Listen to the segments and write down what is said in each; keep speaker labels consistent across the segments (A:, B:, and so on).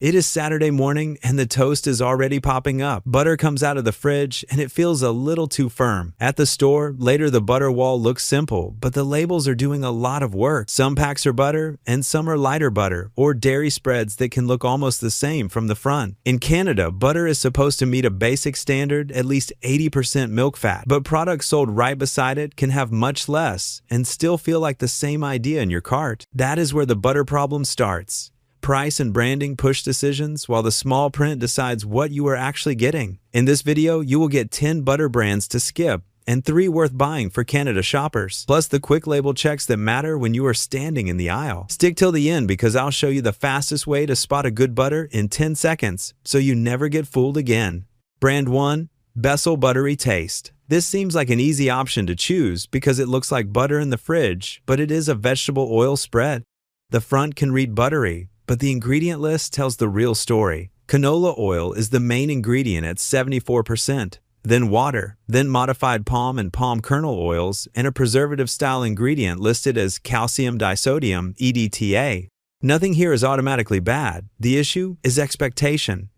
A: It is Saturday morning and the toast is already popping up. Butter comes out of the fridge and it feels a little too firm. At the store, later the butter wall looks simple, but the labels are doing a lot of work. Some packs are butter and some are lighter butter or dairy spreads that can look almost the same from the front. In Canada, butter is supposed to meet a basic standard, at least 80% milk fat, but products sold right beside it can have much less and still feel like the same idea in your cart. That is where the butter problem starts. Price and branding push decisions while the small print decides what you are actually getting. In this video, you will get 10 butter brands to skip and 3 worth buying for Canada shoppers, plus the quick label checks that matter when you are standing in the aisle. Stick till the end because I'll show you the fastest way to spot a good butter in 10 seconds so you never get fooled again. Brand 1, Bessel Buttery Taste. This seems like an easy option to choose because it looks like butter in the fridge, but it is a vegetable oil spread. The front can read buttery, but the ingredient list tells the real story. Canola oil is the main ingredient at 74%, then water, then modified palm and palm kernel oils, and a preservative-style ingredient listed as calcium disodium, EDTA. Nothing here is automatically bad. The issue is expectation.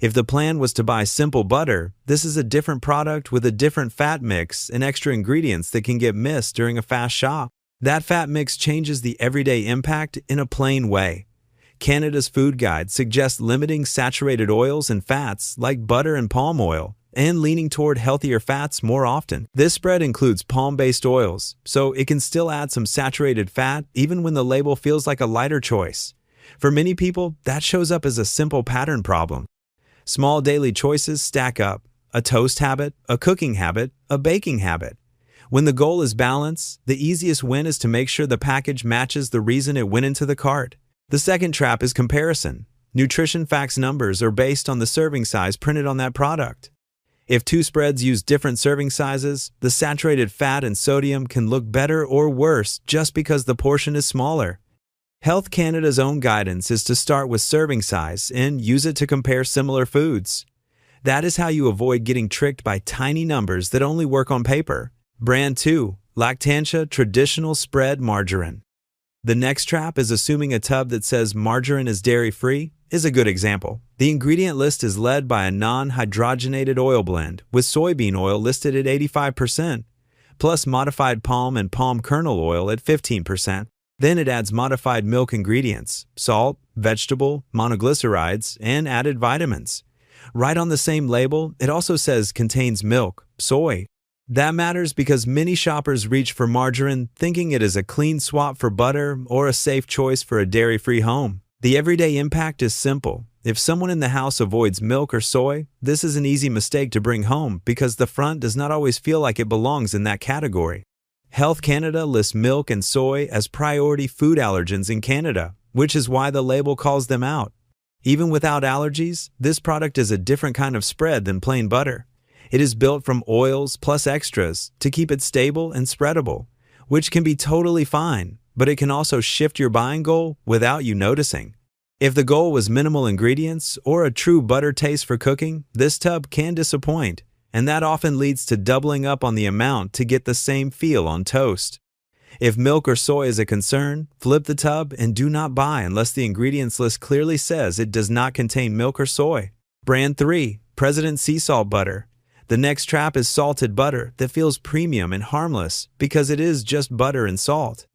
A: If the plan was to buy simple butter, this is a different product with a different fat mix and extra ingredients that can get missed during a fast shop. That fat mix changes the everyday impact in a plain way. Canada's food guide suggests limiting saturated oils and fats like butter and palm oil and leaning toward healthier fats more often. This spread includes palm-based oils, so it can still add some saturated fat even when the label feels like a lighter choice. For many people, that shows up as a simple pattern problem. Small daily choices stack up: a toast habit, a cooking habit, a baking habit. When the goal is balance, the easiest win is to make sure the package matches the reason it went into the cart. The second trap is comparison. Nutrition facts numbers are based on the serving size printed on that product. If 2 spreads use different serving sizes, the saturated fat and sodium can look better or worse just because the portion is smaller. Health Canada's own guidance is to start with serving size and use it to compare similar foods. That is how you avoid getting tricked by tiny numbers that only work on paper. Brand 2, Lactantia Traditional Spread Margarine. The next trap is assuming a tub that says margarine is dairy-free is a good example. The ingredient list is led by a non-hydrogenated oil blend, with soybean oil listed at 85%, plus modified palm and palm kernel oil at 15%. Then it adds modified milk ingredients, salt, vegetable, monoglycerides, and added vitamins. Right on the same label, it also says contains milk, soy. That matters because many shoppers reach for margarine thinking it is a clean swap for butter or a safe choice for a dairy-free home. The everyday impact is simple. If someone in the house avoids milk or soy, this is an easy mistake to bring home because the front does not always feel like it belongs in that category. Health Canada lists milk and soy as priority food allergens in Canada, which is why the label calls them out. Even without allergies, this product is a different kind of spread than plain butter. It is built from oils plus extras to keep it stable and spreadable, which can be totally fine, but it can also shift your buying goal without you noticing. If the goal was minimal ingredients or a true butter taste for cooking, this tub can disappoint, and that often leads to doubling up on the amount to get the same feel on toast. If milk or soy is a concern, flip the tub and do not buy unless the ingredients list clearly says it does not contain milk or soy. Brand 3, President Sea Salt Butter. The next trap is salted butter that feels premium and harmless because it is just butter and salt.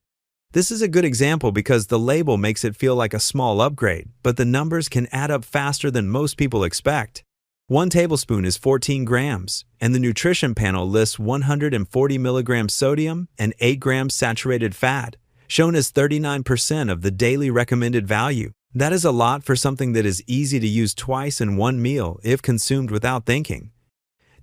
A: This is a good example because the label makes it feel like a small upgrade, but the numbers can add up faster than most people expect. 1 tablespoon is 14 grams, and the nutrition panel lists 140 milligrams sodium and 8 grams saturated fat, shown as 39% of the daily recommended value. That is a lot for something that is easy to use twice in one meal if consumed without thinking.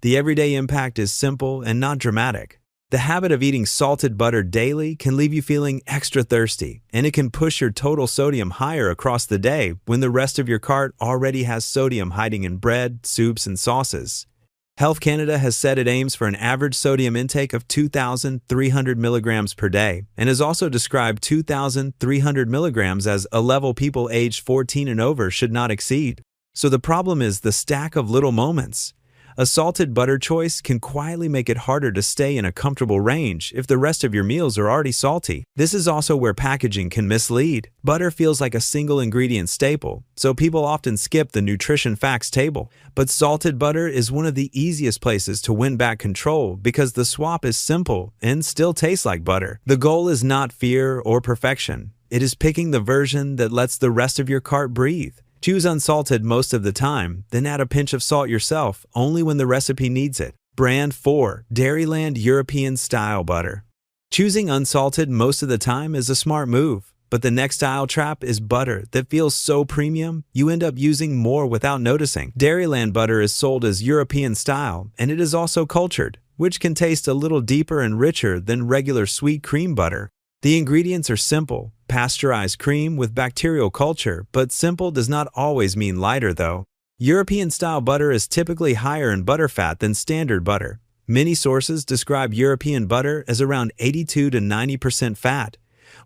A: The everyday impact is simple and not dramatic. The habit of eating salted butter daily can leave you feeling extra thirsty, and it can push your total sodium higher across the day when the rest of your cart already has sodium hiding in bread, soups, and sauces. Health Canada has said it aims for an average sodium intake of 2,300 milligrams per day and has also described 2,300 milligrams as a level people aged 14 and over should not exceed. So the problem is the stack of little moments. A salted butter choice can quietly make it harder to stay in a comfortable range if the rest of your meals are already salty. This is also where packaging can mislead. Butter feels like a single ingredient staple, so people often skip the nutrition facts table. But salted butter is one of the easiest places to win back control because the swap is simple and still tastes like butter. The goal is not fear or perfection. It is picking the version that lets the rest of your cart breathe. Choose unsalted most of the time, then add a pinch of salt yourself only when the recipe needs it. Brand 4. Dairyland European Style Butter. Choosing unsalted most of the time is a smart move, but the next style trap is butter that feels so premium you end up using more without noticing. Dairyland butter is sold as European style, and it is also cultured, which can taste a little deeper and richer than regular sweet cream butter. The ingredients are simple. Pasteurized cream with bacterial culture, but simple does not always mean lighter though. European-style butter is typically higher in butterfat than standard butter. Many sources describe European butter as around 82 to 90% fat,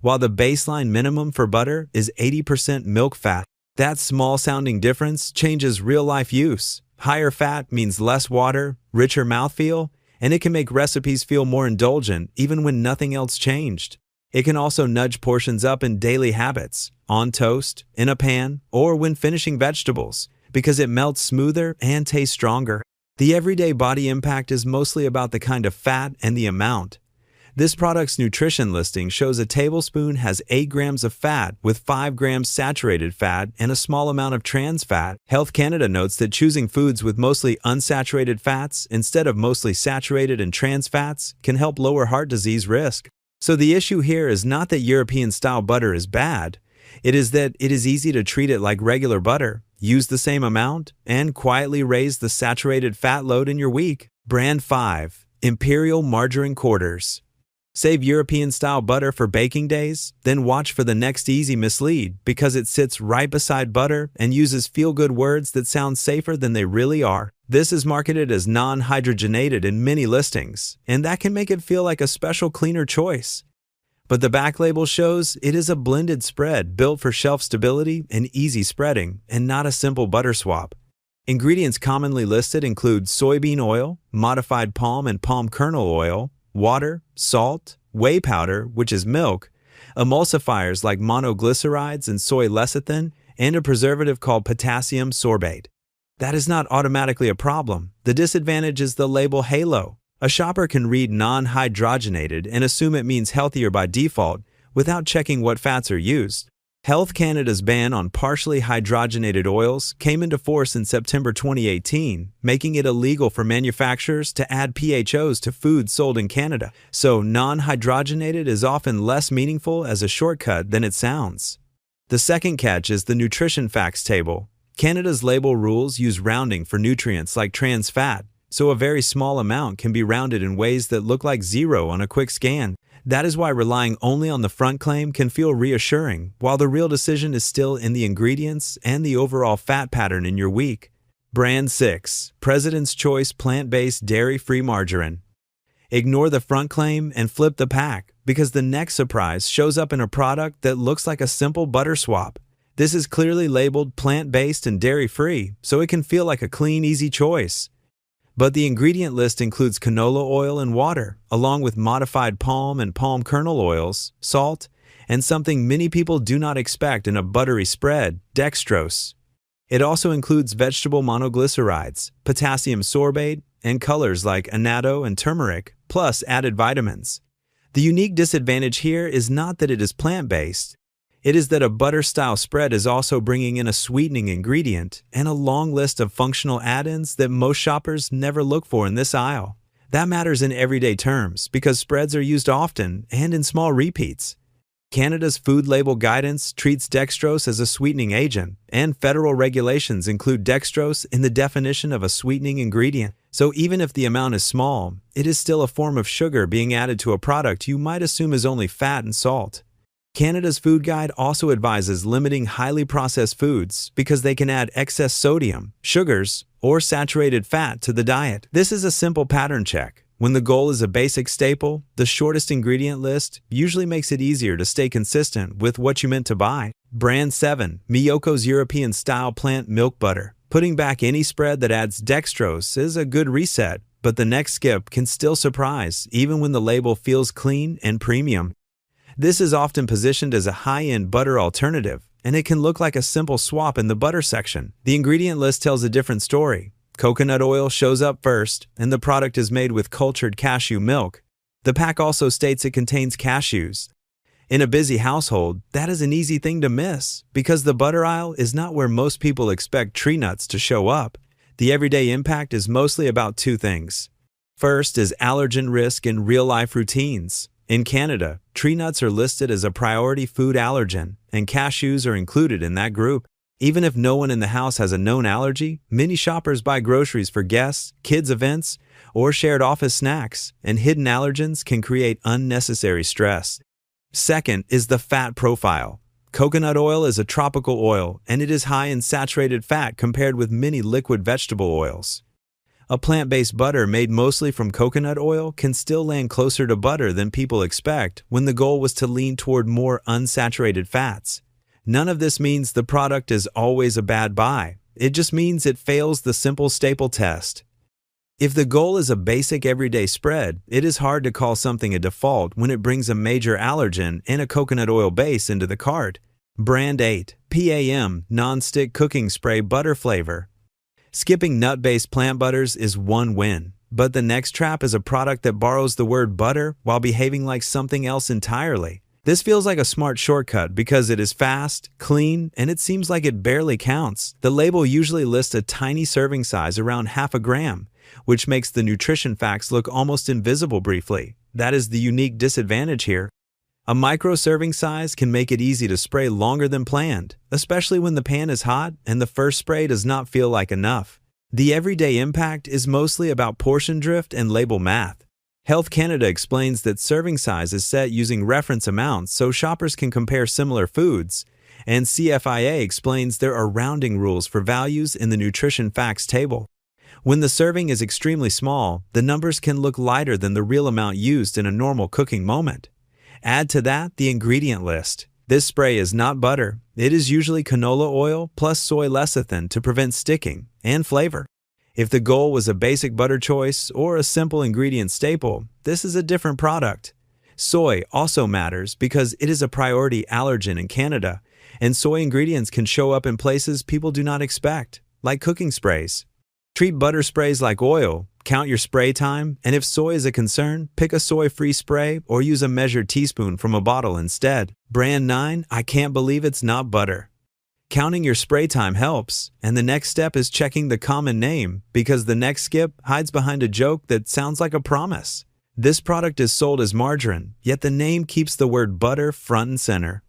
A: while the baseline minimum for butter is 80% milk fat. That small-sounding difference changes real-life use. Higher fat means less water, richer mouthfeel, and it can make recipes feel more indulgent even when nothing else changed. It can also nudge portions up in daily habits, on toast, in a pan, or when finishing vegetables, because it melts smoother and tastes stronger. The everyday body impact is mostly about the kind of fat and the amount. This product's nutrition listing shows a tablespoon has 8 grams of fat with 5 grams saturated fat and a small amount of trans fat. Health Canada notes that choosing foods with mostly unsaturated fats instead of mostly saturated and trans fats can help lower heart disease risk. So the issue here is not that European-style butter is bad. It is that it is easy to treat it like regular butter, use the same amount, and quietly raise the saturated fat load in your week. Brand 5. Imperial Margarine Quarters. Save European-style butter for baking days, then watch for the next easy mislead because it sits right beside butter and uses feel-good words that sound safer than they really are. This is marketed as non-hydrogenated in many listings, and that can make it feel like a special cleaner choice. But the back label shows it is a blended spread built for shelf stability and easy spreading, and not a simple butter swap. Ingredients commonly listed include soybean oil, modified palm and palm kernel oil, water, salt, whey powder, which is milk, emulsifiers like monoglycerides and soy lecithin, and a preservative called potassium sorbate. That is not automatically a problem. The disadvantage is the label halo. A shopper can read non-hydrogenated and assume it means healthier by default without checking what fats are used. Health Canada's ban on partially hydrogenated oils came into force in September 2018, making it illegal for manufacturers to add PHOs to foods sold in Canada. So non-hydrogenated is often less meaningful as a shortcut than it sounds. The second catch is the nutrition facts table. Canada's label rules use rounding for nutrients like trans fat, so a very small amount can be rounded in ways that look like zero on a quick scan. That is why relying only on the front claim can feel reassuring, while the real decision is still in the ingredients and the overall fat pattern in your week. Brand 6. President's Choice Plant-Based Dairy-Free Margarine. Ignore the front claim and flip the pack, because the next surprise shows up in a product that looks like a simple butter swap. This is clearly labeled plant-based and dairy-free, so it can feel like a clean, easy choice. But the ingredient list includes canola oil and water, along with modified palm and palm kernel oils, salt, and something many people do not expect in a buttery spread, dextrose. It also includes vegetable monoglycerides, potassium sorbate, and colors like annatto and turmeric, plus added vitamins. The unique disadvantage here is not that it is plant-based. It is that a butter-style spread is also bringing in a sweetening ingredient and a long list of functional add-ins that most shoppers never look for in this aisle. That matters in everyday terms because spreads are used often and in small repeats. Canada's food label guidance treats dextrose as a sweetening agent, and federal regulations include dextrose in the definition of a sweetening ingredient. So even if the amount is small, it is still a form of sugar being added to a product you might assume is only fat and salt. Canada's food guide also advises limiting highly processed foods because they can add excess sodium, sugars, or saturated fat to the diet. This is a simple pattern check. When the goal is a basic staple, the shortest ingredient list usually makes it easier to stay consistent with what you meant to buy. Brand 7. Miyoko's European Style Plant Milk Butter. Putting back any spread that adds dextrose is a good reset, but the next skip can still surprise, even when the label feels clean and premium. This is often positioned as a high-end butter alternative, and it can look like a simple swap in the butter section. The ingredient list tells a different story. Coconut oil shows up first, and the product is made with cultured cashew milk. The pack also states it contains cashews. In a busy household, that is an easy thing to miss, because the butter aisle is not where most people expect tree nuts to show up. The everyday impact is mostly about two things. First is allergen risk in real-life routines. In Canada, tree nuts are listed as a priority food allergen, and cashews are included in that group. Even if no one in the house has a known allergy, many shoppers buy groceries for guests, kids' events, or shared office snacks, and hidden allergens can create unnecessary stress. Second is the fat profile. Coconut oil is a tropical oil, and it is high in saturated fat compared with many liquid vegetable oils. A plant-based butter made mostly from coconut oil can still land closer to butter than people expect when the goal was to lean toward more unsaturated fats. None of this means the product is always a bad buy. It just means it fails the simple staple test. If the goal is a basic everyday spread, it is hard to call something a default when it brings a major allergen and a coconut oil base into the cart. Brand 8, PAM, Non-Stick Cooking Spray Butter Flavor. Skipping nut-based plant butters is one win, but the next trap is a product that borrows the word butter while behaving like something else entirely. This feels like a smart shortcut because it is fast, clean, and it seems like it barely counts. The label usually lists a tiny serving size around half a gram, which makes the nutrition facts look almost invisible briefly. That is the unique disadvantage here. A micro serving size can make it easy to spray longer than planned, especially when the pan is hot and the first spray does not feel like enough. The everyday impact is mostly about portion drift and label math. Health Canada explains that serving size is set using reference amounts so shoppers can compare similar foods, and CFIA explains there are rounding rules for values in the nutrition facts table. When the serving is extremely small, the numbers can look lighter than the real amount used in a normal cooking moment. Add to that the ingredient list. This spray is not butter. It is usually canola oil plus soy lecithin to prevent sticking and flavor. If the goal was a basic butter choice or a simple ingredient staple, this is a different product. Soy also matters because it is a priority allergen in Canada, and soy ingredients can show up in places people do not expect, like cooking sprays. Treat butter sprays like oil, count your spray time, and if soy is a concern, pick a soy-free spray or use a measured teaspoon from a bottle instead. Brand 9, I can't believe it's not butter. Counting your spray time helps, and the next step is checking the common name because the next skip hides behind a joke that sounds like a promise. This product is sold as margarine, yet the name keeps the word butter front and center.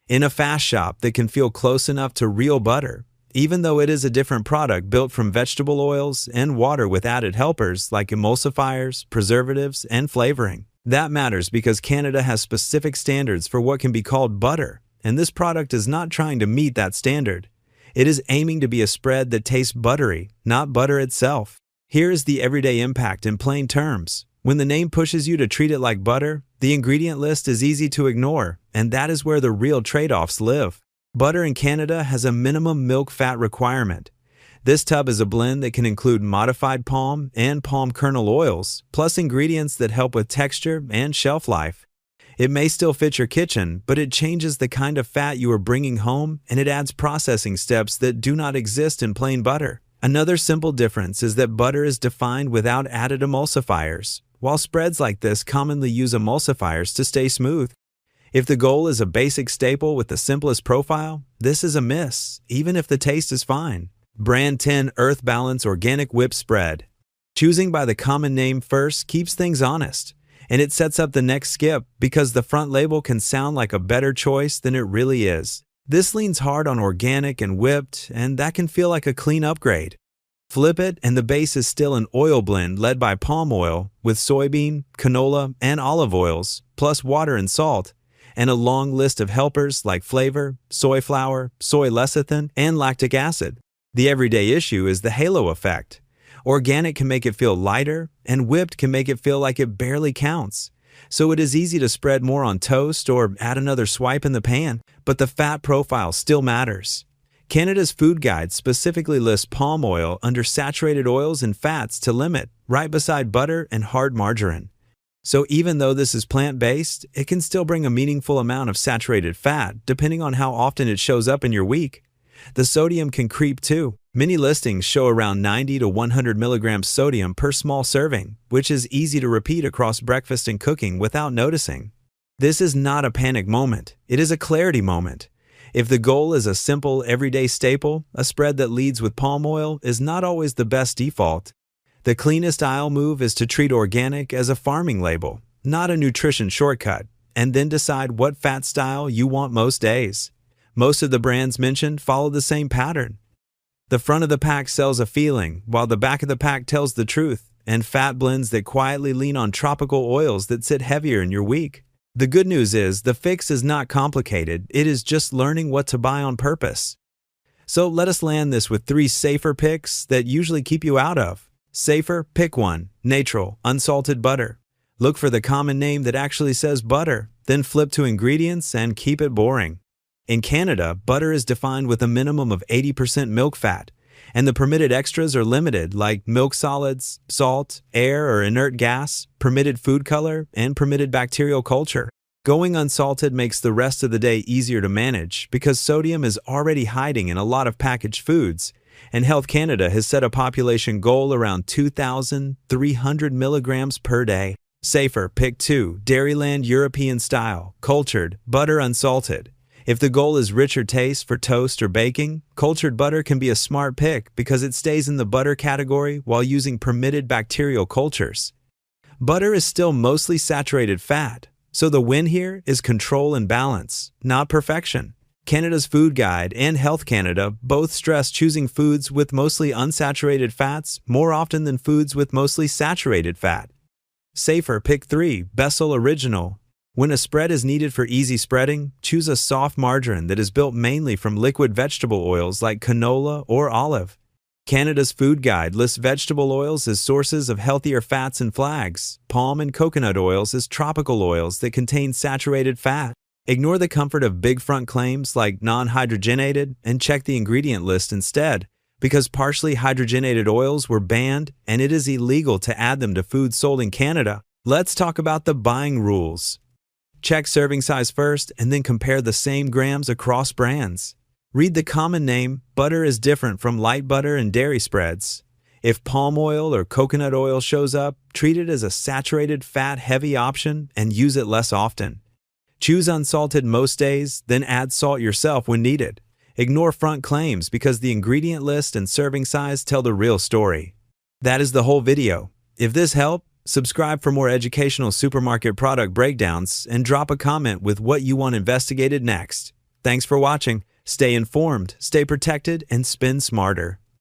A: In a fast shop that can feel close enough to real butter, even though it is a different product built from vegetable oils and water with added helpers like emulsifiers, preservatives, and flavoring. That matters because Canada has specific standards for what can be called butter, and this product is not trying to meet that standard. It is aiming to be a spread that tastes buttery, not butter itself. Here is the everyday impact in plain terms. When the name pushes you to treat it like butter, the ingredient list is easy to ignore, and that is where the real trade-offs live. Butter in Canada has a minimum milk fat requirement. This tub is a blend that can include modified palm and palm kernel oils, plus ingredients that help with texture and shelf life. It may still fit your kitchen, but it changes the kind of fat you are bringing home, and it adds processing steps that do not exist in plain butter. Another simple difference is that butter is defined without added emulsifiers, while spreads like this commonly use emulsifiers to stay smooth. If the goal is a basic staple with the simplest profile, this is a miss, even if the taste is fine. Brand 10 Earth Balance Organic Whip Spread. Choosing by the common name first keeps things honest, and it sets up the next skip because the front label can sound like a better choice than it really is. This leans hard on organic and whipped, and that can feel like a clean upgrade. Flip it, and the base is still an oil blend led by palm oil with soybean, canola, and olive oils, plus water and salt, and a long list of helpers like flavor, soy flour, soy lecithin, and lactic acid. The everyday issue is the halo effect. Organic can make it feel lighter, and whipped can make it feel like it barely counts. So it is easy to spread more on toast or add another swipe in the pan, but the fat profile still matters. Canada's food guide specifically lists palm oil under saturated oils and fats to limit, right beside butter and hard margarine. So even though this is plant-based, it can still bring a meaningful amount of saturated fat, depending on how often it shows up in your week. The sodium can creep too. Many listings show around 90 to 100 milligrams sodium per small serving, which is easy to repeat across breakfast and cooking without noticing. This is not a panic moment. It is a clarity moment. If the goal is a simple, everyday staple, a spread that leads with palm oil is not always the best default. The cleanest aisle move is to treat organic as a farming label, not a nutrition shortcut, and then decide what fat style you want most days. Most of the brands mentioned follow the same pattern. The front of the pack sells a feeling, while the back of the pack tells the truth, and fat blends that quietly lean on tropical oils that sit heavier in your week. The good news is the fix is not complicated, it is just learning what to buy on purpose. So let us land this with 3 safer picks that usually keep you out of. Safer, pick 1, natural, unsalted butter. Look for the common name that actually says butter, then flip to ingredients and keep it boring. In Canada, butter is defined with a minimum of 80% milk fat, and the permitted extras are limited, like milk solids, salt, air or inert gas, permitted food color, and permitted bacterial culture. Going unsalted makes the rest of the day easier to manage because sodium is already hiding in a lot of packaged foods, and Health Canada has set a population goal around 2,300 milligrams per day. Safer, pick 2, Dairyland European style, cultured, butter unsalted. If the goal is richer taste for toast or baking, cultured butter can be a smart pick because it stays in the butter category while using permitted bacterial cultures. Butter is still mostly saturated fat, so the win here is control and balance, not perfection. Canada's Food Guide and Health Canada both stress choosing foods with mostly unsaturated fats more often than foods with mostly saturated fat. Safer, pick 3, Bessel Original. When a spread is needed for easy spreading, choose a soft margarine that is built mainly from liquid vegetable oils like canola or olive. Canada's Food Guide lists vegetable oils as sources of healthier fats and flags, palm and coconut oils as tropical oils that contain saturated fat. Ignore the comfort of big front claims like non-hydrogenated and check the ingredient list instead, because partially hydrogenated oils were banned and it is illegal to add them to food sold in Canada. Let's talk about the buying rules. Check serving size first and then compare the same grams across brands. Read the common name. Butter is different from light butter and dairy spreads. If palm oil or coconut oil shows up, treat it as a saturated fat-heavy option and use it less often. Choose unsalted most days, then add salt yourself when needed. Ignore front claims because the ingredient list and serving size tell the real story. That is the whole video. If this helped, subscribe for more educational supermarket product breakdowns and drop a comment with what you want investigated next. Thanks for watching. Stay informed, stay protected, and spend smarter.